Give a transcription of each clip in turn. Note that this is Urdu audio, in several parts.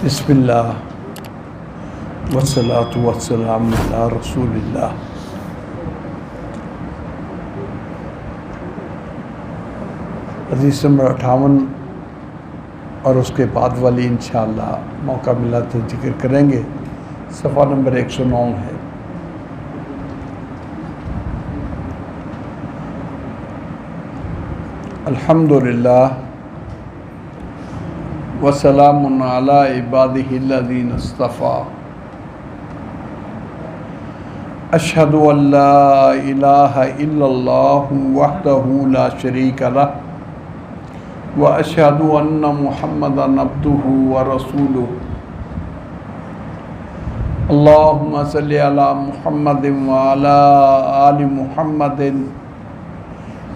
بسم اللہ والصلاة والسلام علی رسول اللہ۔ حدیث نمبر 58 اور اس کے بعد والی انشاءاللہ موقع ملا تو ذکر کریں گے۔ صفحہ نمبر 109 ہے۔ الحمدللہ وسلام علی عبادہ الذین اصطفیٰ، اشہد ان لا الہ الا اللہ وحدہ لا شریک لہ واشہد ان محمدا عبدہ ورسولہ۔ اللہم صلی علی محمد وعلی آل محمد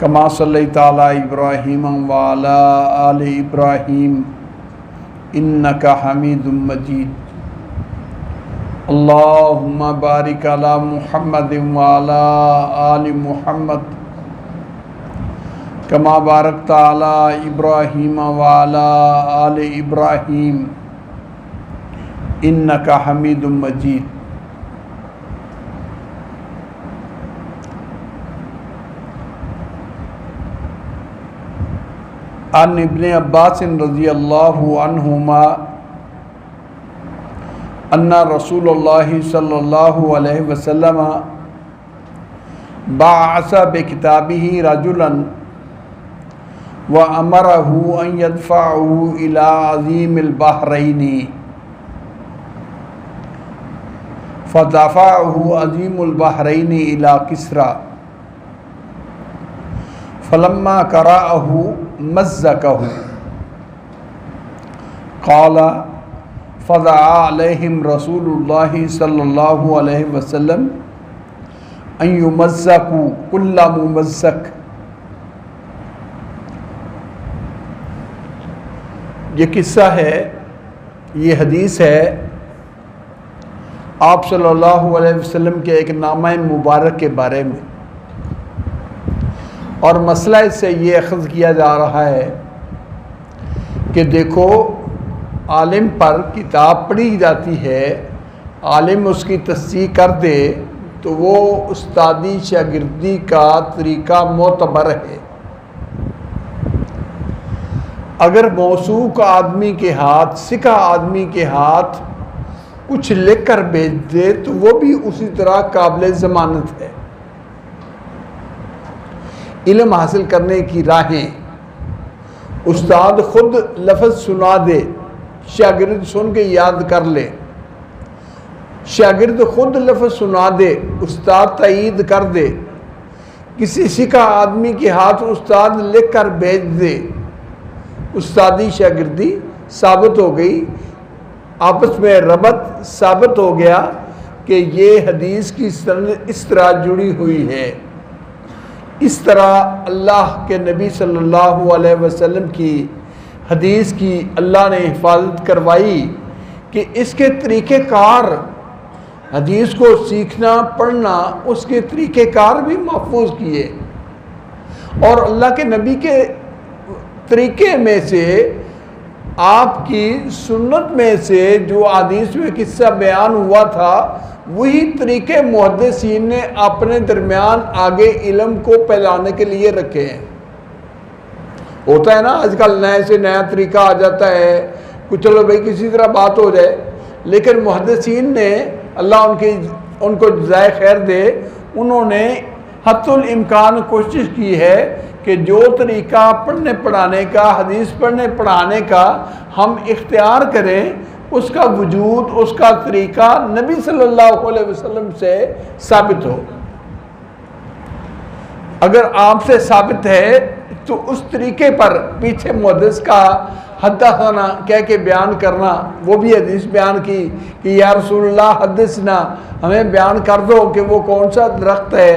کما صلیت علی ابراہیم وعلی آل ابراہیم انک حمید مجید۔ اللہم بارک علی محمد وعلی آل محمد کما بارکت علی ابراہیم وعلی آل ابراہیم انک حمید مجید۔ عن ابن عباس رضی اللہ عنہما ان رسول اللہ صلی اللہ علیہ وسلم بعث بکتابہ رجلا وامرہ ان یدفعہ الی عظیم البحرین فدفعہ عظیم البحرین الی کسریٰ فلما قرأہ مزقہ قال فدعا علیہم رسول اللہ صلی اللہ علیہ وسلم ان یمزقوا کل ممزق۔ یہ قصہ ہے، یہ حدیث ہے آپ صلی اللہ علیہ وسلم کے ایک نامہ مبارک کے بارے میں، اور مسئلہ اس سے یہ اخذ کیا جا رہا ہے کہ دیکھو، عالم پر کتاب پڑھی جاتی ہے، عالم اس کی تصدیق کر دے تو وہ استادی شاگردی کا طریقہ معتبر ہے۔ اگر موثوق آدمی کے ہاتھ، سکھا آدمی کے ہاتھ کچھ لکھ کر بھیج دے تو وہ بھی اسی طرح قابل ضمانت ہے۔ علم حاصل کرنے کی راہیں، استاد خود لفظ سنا دے، شاگرد سن کے یاد کر لے، شاگرد خود لفظ سنا دے، استاد تائید کر دے، کسی سکھا آدمی کے ہاتھ استاد لکھ کر بھیج دے، استادی شاگردی ثابت ہو گئی، آپس میں ربط ثابت ہو گیا کہ یہ حدیث کی سند اس طرح جڑی ہوئی ہے۔ اس طرح اللہ کے نبی صلی اللہ علیہ وسلم کی حدیث کی اللہ نے حفاظت کروائی کہ اس کے طریقہ کار، حدیث کو سیکھنا پڑھنا، اس کے طریقہ کار بھی محفوظ کیے، اور اللہ کے نبی کے طریقے میں سے، آپ کی سنت میں سے جو حدیث میں قصہ بیان ہوا تھا، وہی طریقے محدثین نے اپنے درمیان آگے علم کو پھیلانے کے لیے رکھے ہیں۔ ہوتا ہے نا آج کل نئے سے نیا طریقہ آ جاتا ہے، کچھ چلو بھائی کسی طرح بات ہو جائے، لیکن محدثین نے، اللہ ان کو جزائے خیر دے، انہوں نے حتی الامکان کوشش کی ہے کہ جو طریقہ پڑھنے پڑھانے کا، حدیث پڑھنے پڑھانے کا ہم اختیار کریں، اس کا وجود، اس کا طریقہ نبی صلی اللہ علیہ وسلم سے ثابت ہو۔ اگر آپ سے ثابت ہے تو اس طریقے پر پیچھے محدث کا حدثنا کہہ کے بیان کرنا، وہ بھی حدیث بیان کی کہ یا رسول اللہ حدثنا، ہمیں بیان کر دو کہ وہ کون سا درخت ہے۔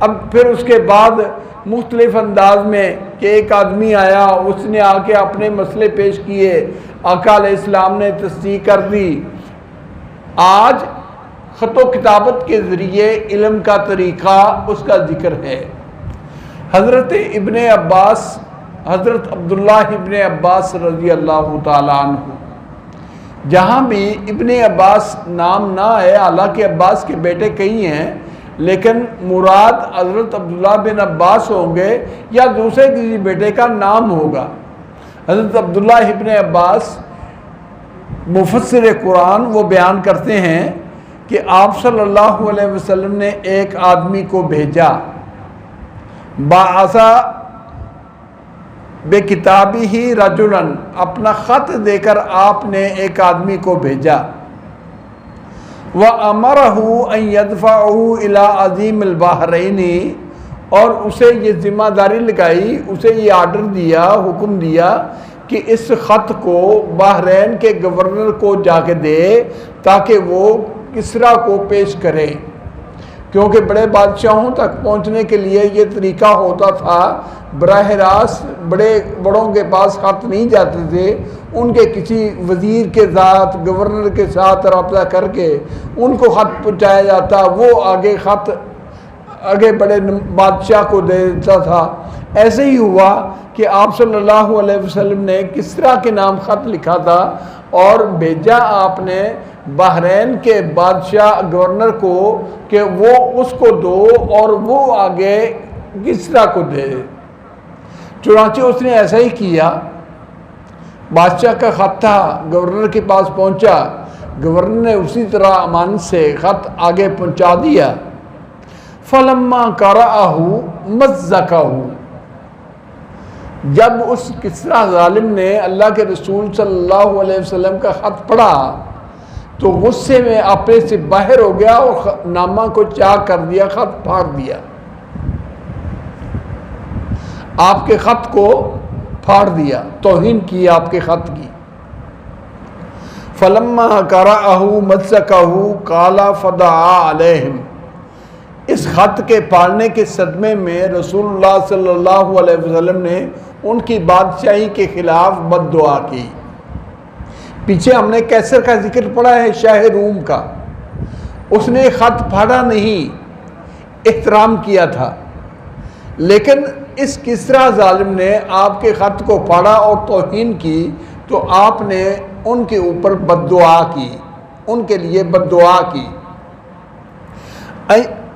اب پھر اس کے بعد مختلف انداز میں کہ ایک آدمی آیا، اس نے آ کے اپنے مسئلے پیش کیے، آقا علیہ السلام نے تصدیق کر دی۔ آج خط و کتابت کے ذریعے علم کا طریقہ، اس کا ذکر ہے۔ حضرت ابن عباس، حضرت عبداللہ ابن عباس رضی اللہ تعالیٰ عنہ جہاں بھی ابن عباس نام نہ ہے، حالانکہ عباس کے بیٹے کئی ہیں، لیکن مراد حضرت عبداللہ بن عباس ہوں گے یا دوسرے کسی بیٹے کا نام ہوگا۔ حضرت عبداللہ ابن عباس مفسر قرآن وہ بیان کرتے ہیں کہ آپ صلی اللہ علیہ وسلم نے ایک آدمی کو بھیجا، بعثا بے کتابی ہی رجلاً، اپنا خط دے کر آپ نے ایک آدمی کو بھیجا، وَأَمَرَهُ أَن يَدْفَعُهُ إِلَىٰ عَظِيمِ الْبَحْرَيْنِ، اور اسے یہ ذمہ داری لگائی، اسے یہ آرڈر دیا، حکم دیا کہ اس خط کو بحرین کے گورنر کو جا کے دے تاکہ وہ کسریٰ کو پیش کرے، کیونکہ بڑے بادشاہوں تک پہنچنے کے لیے یہ طریقہ ہوتا تھا، براہ راست بڑوں کے پاس خط نہیں جاتے تھے، ان کے کسی وزیر کے ساتھ، گورنر کے ساتھ رابطہ کر کے ان کو خط پہنچایا جاتا، وہ آگے بڑے بادشاہ کو دے دیتا تھا۔ ایسے ہی ہوا کہ آپ صلی اللہ علیہ وسلم نے کسریٰ کے نام خط لکھا تھا اور بھیجا آپ نے بحرین کے بادشاہ گورنر کو کہ وہ اس کو دو اور وہ آگے کسریٰ کو دے۔ چنانچہ اس نے ایسا ہی کیا، بادشاہ کا خط تھا، گورنر کے پاس پہنچا، گورنر نے اسی طرح امانت سے خط آگے پہنچا دیا۔ فَلَمَّا قَرَأَهُ مَزَّقَهُ، جب اس کسریٰ ظالم نے اللہ کے رسول صلی اللہ علیہ وسلم کا خط پڑھا تو غصے میں اپنے سے باہر ہو گیا اور نامہ کو چاک کر دیا، خط پھاڑ دیا، آپ کے خط کو پھاڑ دیا، توہین کی آپ کے خط کی۔ فَلَمَّا قَرَأَهُ مَزَّقَهُ قَالَ فَدَعَا عَلَيْهِمْ، اس خط کے پھاڑنے کے صدمے میں رسول اللہ صلی اللہ علیہ وسلم نے ان کی بادشاہی کے خلاف بد دعا کی۔ پیچھے ہم نے کیسر کا ذکر پڑھا ہے، شاہ روم کا، اس نے خط پھاڑا نہیں، احترام کیا تھا، لیکن اس کسریٰ ظالم نے آپ کے خط کو پھاڑا اور توہین کی تو آپ نے ان کے اوپر بد دعا کی، ان کے لیے بد دعا کی۔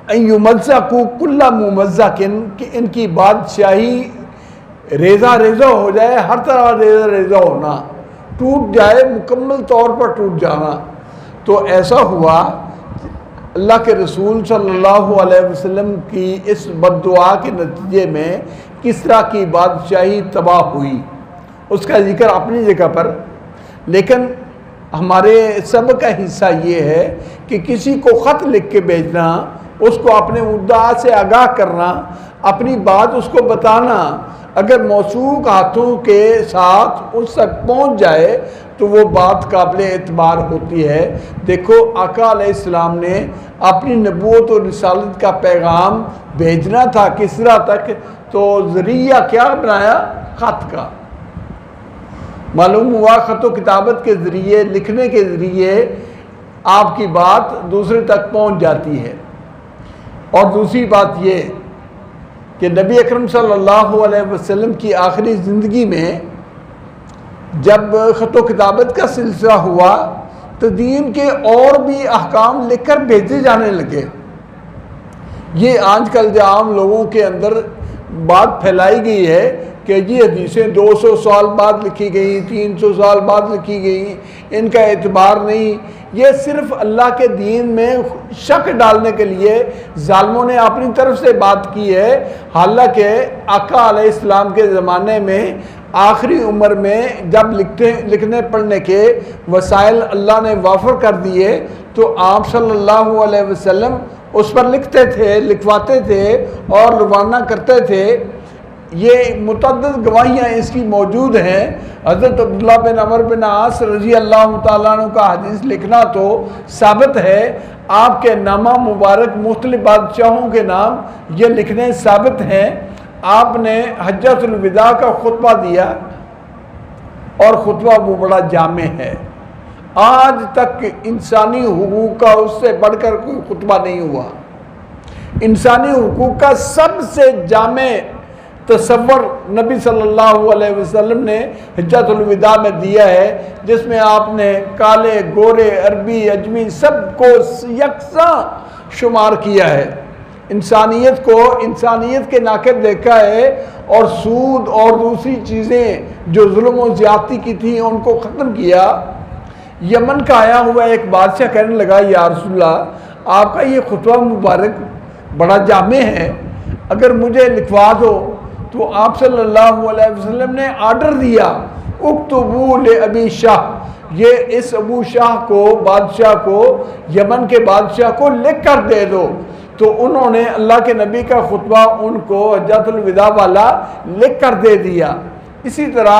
یمزقوا کل ممزق، کہ ان کی بادشاہی ریزہ ریزہ ہو جائے، ہر طرح ریزہ ریزہ ہونا، ٹوٹ جائے، مکمل طور پر ٹوٹ جانا۔ تو ایسا ہوا، اللہ کے رسول صلی اللہ علیہ وسلم کی اس بد دعا کے نتیجے میں کسریٰ کی بادشاہی تباہ ہوئی۔ اس کا ذکر اپنی جگہ پر، لیکن ہمارے سب کا حصہ یہ ہے کہ کسی کو خط لکھ کے بھیجنا، اس کو اپنے مدعا سے آگاہ کرنا، اپنی بات اس کو بتانا، اگر موثوق ہاتھوں کے ساتھ اس تک پہنچ جائے تو وہ بات قابل اعتبار ہوتی ہے۔ دیکھو آقا علیہ السلام نے اپنی نبوت اور رسالت کا پیغام بھیجنا تھا کسریٰ تک، تو ذریعہ کیا بنایا؟ خط کا۔ معلوم ہوا خط و کتابت کے ذریعے، لکھنے کے ذریعے آپ کی بات دوسرے تک پہنچ جاتی ہے۔ اور دوسری بات یہ کہ نبی اکرم صلی اللہ علیہ وسلم کی آخری زندگی میں جب خط و کتابت کا سلسلہ ہوا تو دین کے اور بھی احکام لکھ کر بھیجے جانے لگے۔ یہ آج کل جو عام لوگوں کے اندر بات پھیلائی گئی ہے کہ جی حدیثیں 200 سال بعد لکھی گئی، 300 سال بعد لکھی گئی، ان کا اعتبار نہیں، یہ صرف اللہ کے دین میں شک ڈالنے کے لیے ظالموں نے اپنی طرف سے بات کی ہے۔ حالانکہ آقا علیہ السلام کے زمانے میں آخری عمر میں جب لکھنے پڑھنے کے وسائل اللہ نے وافر کر دیے تو آپ صلی اللہ علیہ وسلم اس پر لکھتے تھے، لکھواتے تھے اور روانہ کرتے تھے۔ یہ متعدد گواہیاں اس کی موجود ہیں۔ حضرت عبداللہ بن عمر بن عاص رضی اللہ تعالیٰ عنہ کا حدیث لکھنا تو ثابت ہے، آپ کے نامہ مبارک مختلف بادشاہوں کے نام یہ لکھنے ثابت ہیں۔ آپ نے حجۃ الوداع کا خطبہ دیا اور خطبہ وہ بڑا جامع ہے، آج تک انسانی حقوق کا اس سے بڑھ کر کوئی خطبہ نہیں ہوا۔ انسانی حقوق کا سب سے جامع تصور نبی صلی اللہ علیہ وسلم نے حجۃ الوداع میں دیا ہے، جس میں آپ نے کالے گورے عربی اجمی سب کو یکساں شمار کیا ہے، انسانیت کو انسانیت کے ناقے دیکھا ہے، اور سود اور دوسری چیزیں جو ظلم و زیادتی کی تھیں ان کو ختم کیا۔ یمن کا آیا ہوا ایک بادشاہ کہنے لگا یا رسول اللہ آپ کا یہ خطبہ مبارک بڑا جامع ہے، اگر مجھے لکھوا دو۔ تو آپ صلی اللہ علیہ وسلم نے آرڈر دیا اکتبوا لأبی شاہ، یہ اس ابو شاہ کو بادشاہ کو یمن کے بادشاہ کو لکھ کر دے دو۔ تو انہوں نے اللہ کے نبی کا خطبہ ان کو حجۃ الوداع والا لکھ کر دے دیا۔ اسی طرح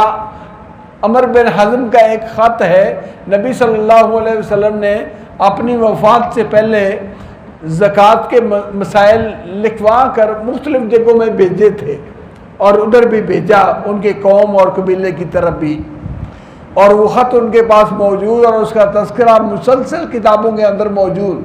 عمر بن حزم کا ایک خط ہے، نبی صلی اللہ علیہ وسلم نے اپنی وفات سے پہلے زکوٰۃ کے مسائل لکھوا کر مختلف جگہوں میں بھیجے تھے، اور ادھر بھی بھیجا ان کے قوم اور قبیلے کی طرف بھی، اور وہ خط ان کے پاس موجود اور اس کا تذکرہ مسلسل کتابوں کے اندر موجود۔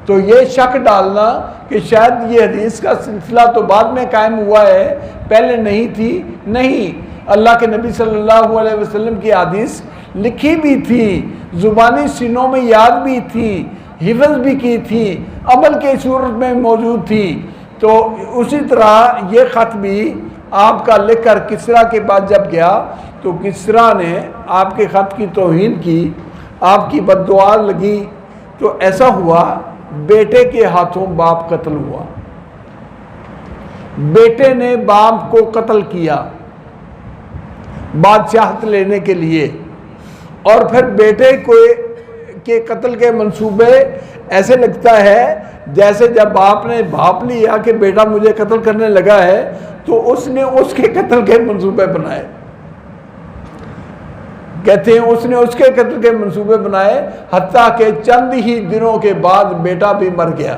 تو یہ شک ڈالنا کہ شاید یہ حدیث کا سلسلہ تو بعد میں قائم ہوا ہے، پہلے نہیں تھی، نہیں، اللہ کے نبی صلی اللہ علیہ وسلم کی حدیث لکھی بھی تھی، زبانی سینوں میں یاد بھی تھی، حفظ بھی کی تھی، عمل کی صورت میں موجود تھی۔ تو اسی طرح یہ خط بھی آپ کا لکھ کر کسریٰ کے پاس جب گیا تو کسریٰ نے آپ کے خط کی توہین کی، آپ کی بد دعا لگی، تو ایسا ہوا بیٹے کے ہاتھوں باپ قتل ہوا، بیٹے نے باپ کو قتل کیا بادشاہت لینے کے لیے، اور پھر بیٹے کے قتل کے منصوبے ایسے لگتا ہے جیسے جب باپ نے بھاپ لیا کہ بیٹا مجھے قتل کرنے لگا ہے تو اس نے اس کے قتل کے منصوبے بنائے، کہتے ہیں اس نے اس کے قتل کے منصوبے بنائے، حتیٰ کہ چند ہی دنوں کے بعد بیٹا بھی مر گیا،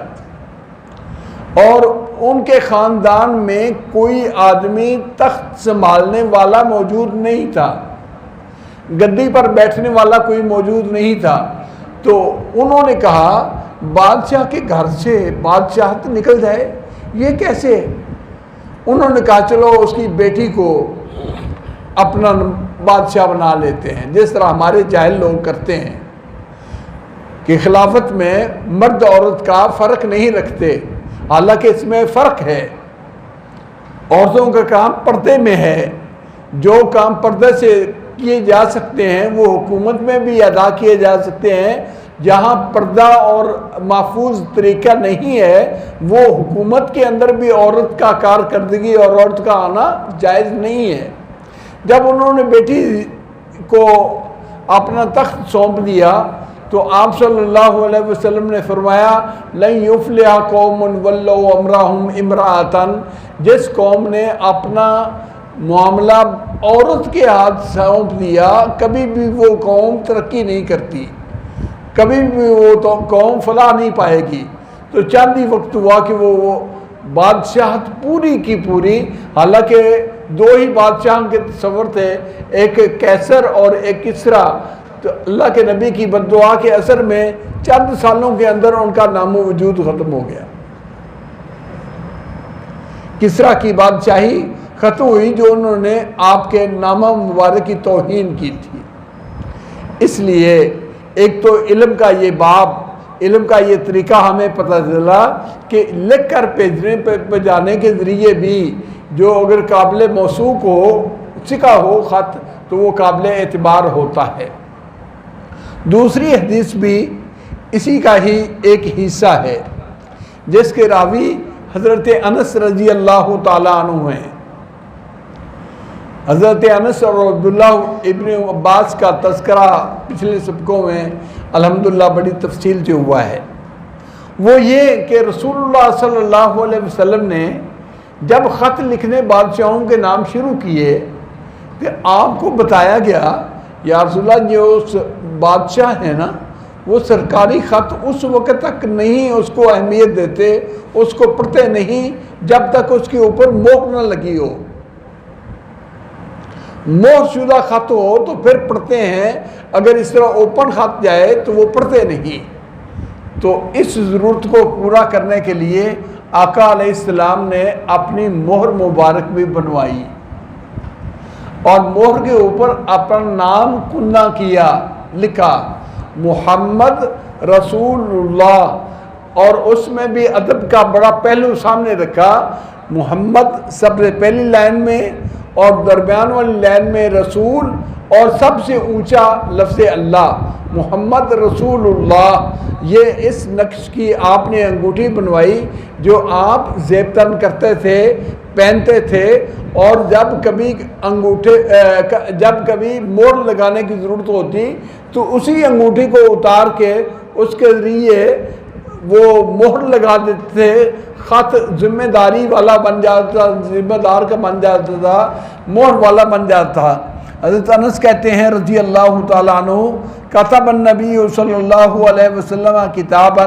اور ان کے خاندان میں کوئی آدمی تخت سنبھالنے والا موجود نہیں تھا، گدی پر بیٹھنے والا کوئی موجود نہیں تھا۔ تو انہوں نے کہا بادشاہ کے گھر سے بادشاہت نکل جائے، یہ کیسے؟ انہوں نے کہا چلو اس کی بیٹی کو اپنا بادشاہ بنا لیتے ہیں، جس طرح ہمارے جاہل لوگ کرتے ہیں کہ خلافت میں مرد عورت کا فرق نہیں رکھتے، حالانکہ اس میں فرق ہے۔ عورتوں کا کام پردے میں ہے، جو کام پردے سے کیے جا سکتے ہیں وہ حکومت میں بھی ادا کیے جا سکتے ہیں، جہاں پردہ اور محفوظ طریقہ نہیں ہے وہ حکومت کے اندر بھی عورت کا کارکردگی اور عورت کا آنا جائز نہیں ہے۔ جب انہوں نے بیٹی کو اپنا تخت سونپ دیا تو آپ صلی اللہ علیہ وسلم نے فرمایا لن یفلح قوم ولوا امرهم امرأة، جس قوم نے اپنا معاملہ عورت کے ہاتھ سونپ دیا کبھی بھی وہ قوم ترقی نہیں کرتی، کبھی بھی وہ تو قوم فلاح نہیں پائے گی۔ تو چند ہی وقت ہوا کہ وہ بادشاہت پوری کی پوری، حالانکہ دو ہی بادشاہوں کے تصور تھے، ایک کیسر اور ایک کسریٰ، تو اللہ کے نبی کی بد دعا کے اثر میں چند سالوں کے اندر ان کا نام و وجود ختم ہو گیا۔ کسریٰ کی بادشاہی ختم ہوئی جو انہوں نے آپ کے نامہ مبارک کی توہین کی تھی۔ اس لیے ایک تو علم کا یہ باب، علم کا یہ طریقہ ہمیں پتہ چلا کہ لکھ کر بھیجنے جانے کے ذریعے بھی جو اگر قابل موثوق ہو، سکا ہو خط، تو وہ قابل اعتبار ہوتا ہے۔ دوسری حدیث بھی اسی کا ہی ایک حصہ ہے، جس کے راوی حضرت انس رضی اللہ تعالیٰ عنہ ہیں۔ حضرت انس اور عبداللہ ابن عباس کا تذکرہ پچھلے سبقوں میں الحمدللہ بڑی تفصیل سے ہوا ہے۔ وہ یہ کہ رسول اللہ صلی اللہ علیہ وسلم نے جب خط لکھنے بادشاہوں کے نام شروع کیے کہ آپ کو بتایا گیا یا رسول اللہ جو بادشاہ ہیں نا وہ سرکاری خط اس وقت تک نہیں اس کو اہمیت دیتے، اس کو پڑھتے نہیں جب تک اس کے اوپر مہر نہ لگی ہو۔ مہر شدہ خط ہو تو پھر پڑھتے ہیں، اگر اس طرح اوپن خط جائے تو وہ پڑھتے نہیں۔ تو اس ضرورت کو پورا کرنے کے لیے آقا علیہ السلام نے اپنی مہر مبارک بھی بنوائی اور مہر کے اوپر اپنا نام کنہ کیا، لکھا محمد رسول اللہ، اور اس میں بھی ادب کا بڑا پہلو سامنے رکھا، محمد سب سے پہلی لائن میں اور درمیان والی لائن میں رسول، اور سب سے اونچا لفظ اللہ، محمد رسول اللہ۔ یہ اس نقش کی آپ نے انگوٹھی بنوائی جو آپ زیب تن کرتے تھے، پہنتے تھے، اور جب کبھی مور لگانے کی ضرورت ہوتی تو اسی انگوٹھی کو اتار کے اس کے ذریعے وہ مہر لگا دیتے تھے، خط ذمہ داری والا بن جاتا تھا، ذمہ دار کا بن جاتا تھا، مہر والا بن جاتا تھا۔ حضرت انس کہتے ہیں رضی اللہ تعالیٰ عنہ، کتب النبی صلی اللہ علیہ وسلم کتابا،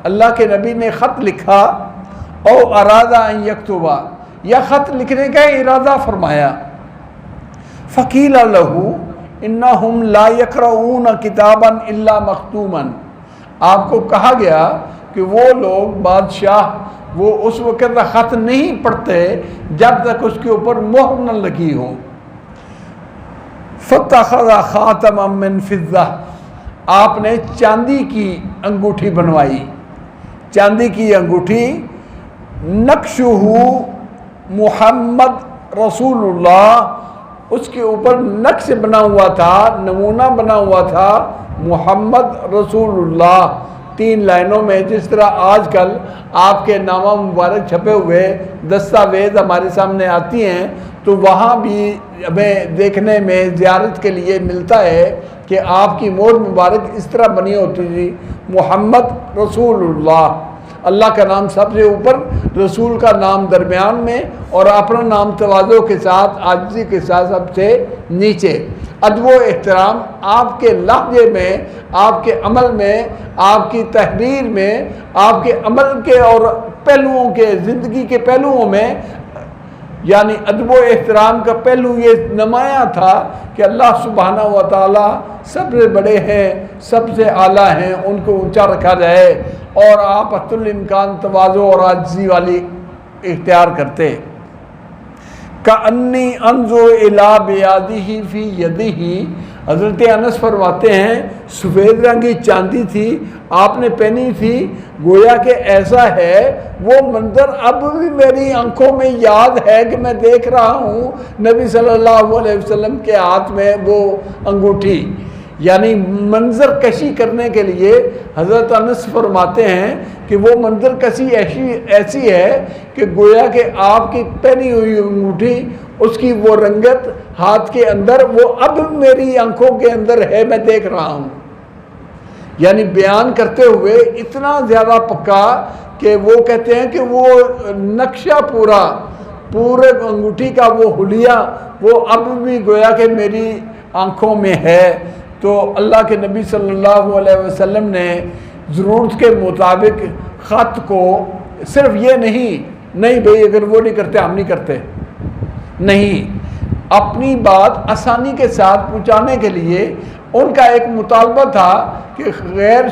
اللہ کے نبی نے خط لکھا، او ارادہ ان یکتبا، یا خط لکھنے کا ارادہ فرمایا، فقیل لہ انہم لا یقرؤون کتابا الا مختوما، آپ کو کہا گیا کہ وہ لوگ بادشاہ وہ اس وقت خط نہیں پڑھتے جب تک اس کے اوپر مہر نہ لگی ہو۔ فاتخذ خاتما من فضہ، آپ نے چاندی کی انگوٹھی بنوائی، چاندی کی انگوٹھی، نقشہ محمد رسول اللہ، اس کے اوپر نقش بنا ہوا تھا، نمونہ بنا ہوا تھا محمد رسول اللہ، 3 لائنوں میں، جس طرح آج کل آپ کے نامہ مبارک چھپے ہوئے دستاویز ہمارے سامنے آتی ہیں تو وہاں بھی ہمیں دیکھنے میں زیارت کے لیے ملتا ہے کہ آپ کی مہر مبارک اس طرح بنی ہوتی تھی، محمد رسول اللہ، اللہ کا نام سب سے اوپر، رسول کا نام درمیان میں، اور اپنا نام تواضع کے ساتھ، عاجزی کے ساتھ سب سے نیچے۔ ادب و احترام آپ کے لہجے میں، آپ کے عمل میں، آپ کی تحریر میں، آپ کے عمل کے اور پہلوؤں کے، زندگی کے پہلوؤں میں، یعنی ادب و احترام کا پہلو یہ نمایاں تھا کہ اللہ سبحانہ و تعالی سب سے بڑے ہیں، سب سے اعلیٰ ہیں، ان کو اونچا رکھا جائے، اور آپ حتی الامکان تواضع اور عاجزی والی اختیار کرتے۔ کأنی انظر الی بیاضہ فی یدہ، حضرت انس فرماتے ہیں سفید رنگ کی چاندی تھی، آپ نے پہنی تھی، گویا کہ ایسا ہے وہ منظر اب بھی میری آنکھوں میں یاد ہے کہ میں دیکھ رہا ہوں نبی صلی اللہ علیہ وسلم کے ہاتھ میں وہ انگوٹھی، یعنی منظر کشی کرنے کے لیے حضرت انس فرماتے ہیں کہ وہ منظر کشی ایسی ہے کہ گویا کہ آپ کی پہنی ہوئی انگوٹھی، اس کی وہ رنگت ہاتھ کے اندر، وہ اب میری آنکھوں کے اندر ہے، میں دیکھ رہا ہوں۔ یعنی بیان کرتے ہوئے اتنا زیادہ پکا کہ وہ کہتے ہیں کہ وہ نقشہ پورے انگوٹھی کا وہ حلیہ وہ اب بھی گویا کہ میری آنکھوں میں ہے۔ تو اللہ کے نبی صلی اللہ علیہ وسلم نے ضرورت کے مطابق خط کو، صرف یہ نہیں بھئی اگر وہ نہیں کرتے ہم نہیں کرتے، نہیں، اپنی بات آسانی کے ساتھ پہنچانے کے لیے ان کا ایک مطالبہ تھا کہ غیر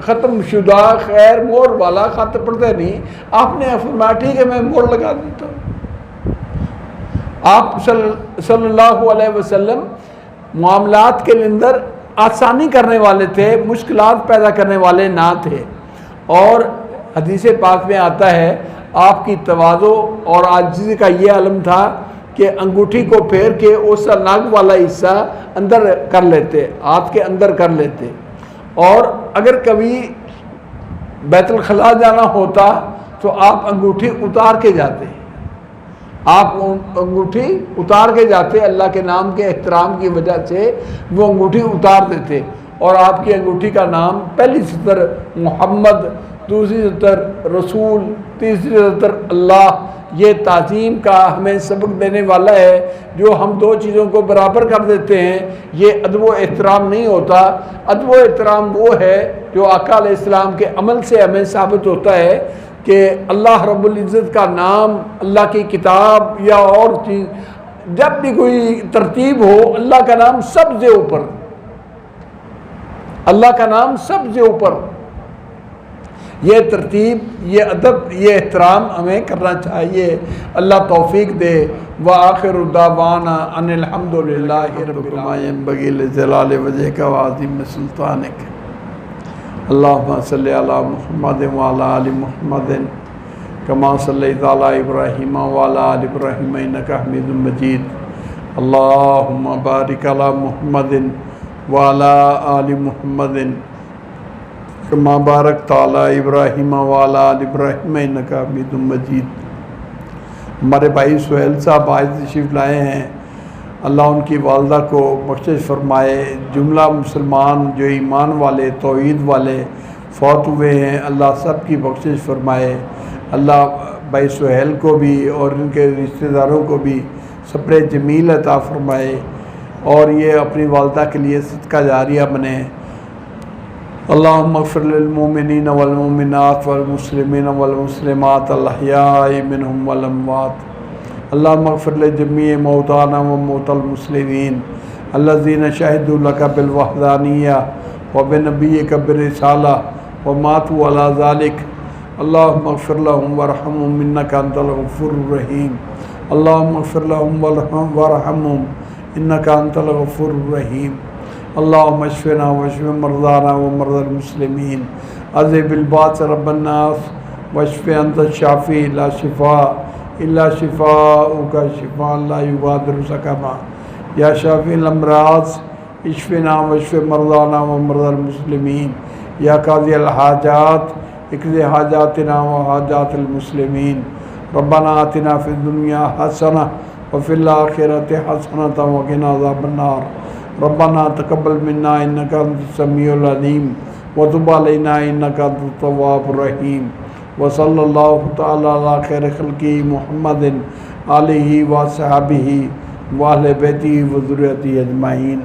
ختم شدہ غیر مہر والا خط پڑھتے نہیں، آپ نے فرمایا ٹھیک ہے میں مہر لگا دیتا ہوں۔ آپ صلی اللہ علیہ وسلم معاملات کے اندر آسانی کرنے والے تھے، مشکلات پیدا کرنے والے نہ تھے، اور حدیث پاک میں آتا ہے آپ کی تواضع اور عاجزی کا یہ علم تھا کہ انگوٹھی کو پھیر کے اس ناک والا حصہ اندر کر لیتے، ہاتھ کے اندر کر لیتے، اور اگر کبھی بیت الخلاء جانا ہوتا تو آپ انگوٹھی اتار کے جاتے، آپ انگوٹھی اتار کے جاتے، اللہ کے نام کے احترام کی وجہ سے وہ انگوٹھی اتار دیتے، اور آپ کی انگوٹھی کا نام پہلی سطر محمد، دوسری سطر رسول، تیسری سطر اللہ، یہ تعظیم کا ہمیں سبق دینے والا ہے۔ جو ہم 2 چیزوں کو برابر کر دیتے ہیں یہ ادب و احترام نہیں ہوتا۔ ادب و احترام وہ ہے جو آقا علیہ السلام کے عمل سے ہمیں ثابت ہوتا ہے کہ اللہ رب العزت کا نام، اللہ کی کتاب یا اور چیز، جب بھی کوئی ترتیب ہو اللہ کا نام سب سے اوپر، اللہ کا نام سب سے اوپر، یہ ترتیب، یہ ادب، یہ احترام ہمیں کرنا چاہیے۔ اللہ توفیق دے۔ وآخر دعوانا ان الحمد للہ رب العالمین بغیل جلال وجہک وعظیم سلطانک۔ اللہم صلی علی محمد وعلی آل محمد کما صلیت علی ابراہیم وعلی آل ابراہیم انک حمید مجید۔ اللہم بارک علی محمد وعلی آل محمد کما بارکت علی ابراہیم وعلی آل ابراہیم انک حمید مجید۔ ہمارے بھائی سہیل صاحب آج تشریف لائے ہیں، اللہ ان کی والدہ کو بخشش فرمائے۔ جملہ مسلمان جو ایمان والے توحید والے فوت ہوئے ہیں، اللہ سب کی بخشش فرمائے۔ اللہ بھائی سہیل کو بھی اور ان کے رشتہ داروں کو بھی صبر جمیل عطا فرمائے اور یہ اپنی والدہ کے لیے صدقہ جاریہ بنے۔ اللہم اغفر للمؤمنین والمؤمنات والمسلمین والمسلمات الاحیاء منہم والاموات۔ اللہم اغفر لجمیع موتانا وموتى المسلمین الذین شہدوا لک بالوحدانیہ وبنبیک بالرسالہ وماتوا علی ذلک۔ اللہم اغفر لهم وارحمهم انک انت الغفور الرحیم۔ اللہم اغفر لهم وارحمهم انک انت الغفور الرحیم۔ اللہم اشفنا واشف مرضانا ومرضى المسلمین۔ اذهب الباس رب الناس واشف انت الشافی لا شفاء الا شفاؤک شفاء لا یغادر سقما۔ یا شافی الامراض اشفنا واشف مرضانا ومرضى المسلمین۔ یا قاضی الحاجات اقض حاجاتنا وحاجات المسلمین۔ ربنا آتنا فی الدنیا حسنہ وفی الآخرۃ حسنۃ وقنا عذاب النار۔ ربنا تقبل منا انک انت السمیع العلیم وتب علینا انک انت التواب الرحیم۔ وصلی اللہ تعالی علی خیر خلقہ محمد آلہ وصحبہ واہل بیتہ وذریتہ اجمعین۔